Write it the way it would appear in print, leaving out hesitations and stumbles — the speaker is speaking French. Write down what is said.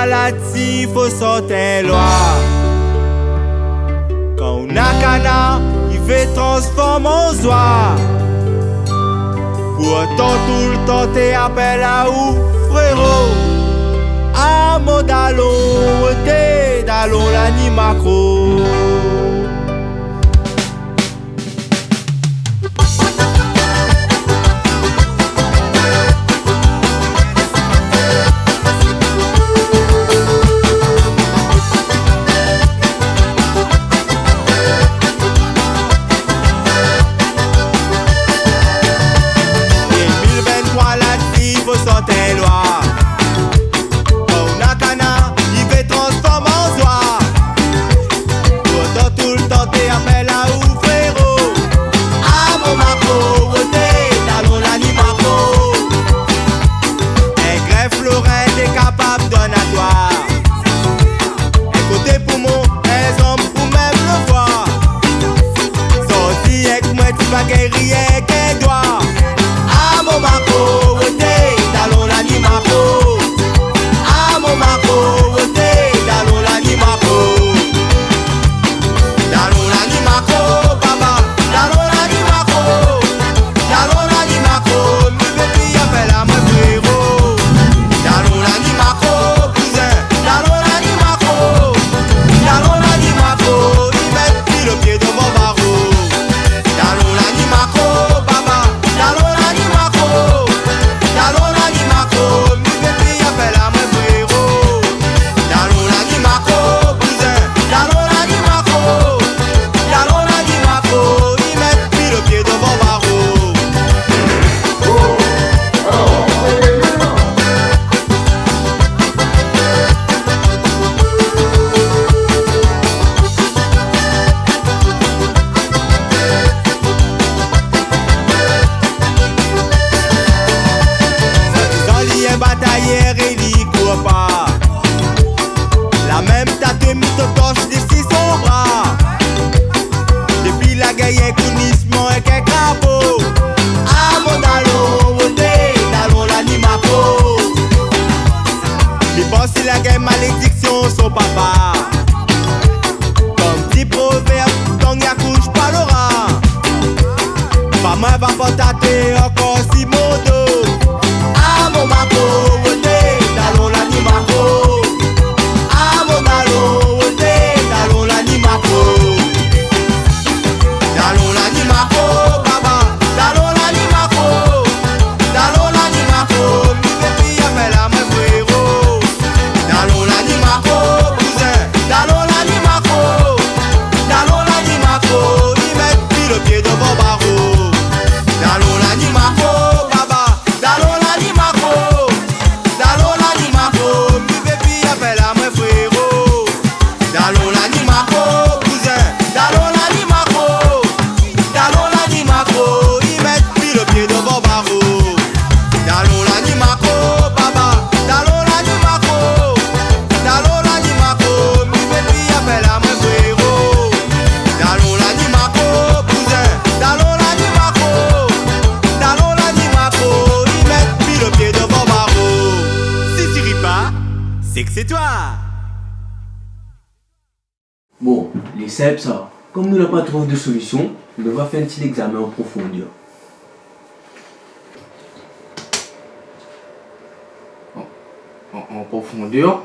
là-dessus, faut sortir loin. Quand on a cana, il fait transformer en soie. Pourtant tout le temps t'es appelé à où, frérot? À mon dallon, t'es dallon l'animacro. Sortez loi. On a cana, il fait transformer en soi. Pourtant tout le temps t'es appelé à où, frérot? À mon macro, t'es dans l'animacro. Un greffe Lorraine, t'es capable donatoire. Un côté poumon, un homme ou même le foie. Sorti avec moi, tu vas guérir qu'un doigt. À mon macro, batailleur et il court pas. La même tâte mis au torche d'ici son bras. Depuis la guerre connaissement et qu'un crapaud. À mon dallon, dallon l'animaco. Mais bon si la guerre malédiction son papa. Comme dit proverbe, ton y accouche pas l'aura. Pas moi va pas tâter encore si modo. À mon macro, dallon l'animacro. À mon dallon, dallon l'animacro. Dallon l'animacro, baba, dallon l'animacro. Dallon l'animacro, mi baby appelle à mon frérot. Dallon l'animacro, cousin, dallon l'animacro. Dallon l'animacro, il met pile le pied devant barreau. Dallon l'animacro, baba, dallon l'animacro. Dallon l'animacro, mi baby appelle à mon frérot. Dallon l'animacro, cousin, dallon l'animacro. Dallon l'animacro, il met pile le pied devant barreau. Dallon l'animacro, baba, dallon l'animacro. Dallon l'animacro, mi baby appelle à mon frérot. Dallon l'animacro, cousin, dallon l'animacro. Dallon l'animacro, il met pile le pied devant barreau. Si tu ris pas, c'est que c'est toi. Bon, les CEP, ça, comme nous n'avons pas trouvé de solution, on va faire un petit examen en profondeur. En profondeur?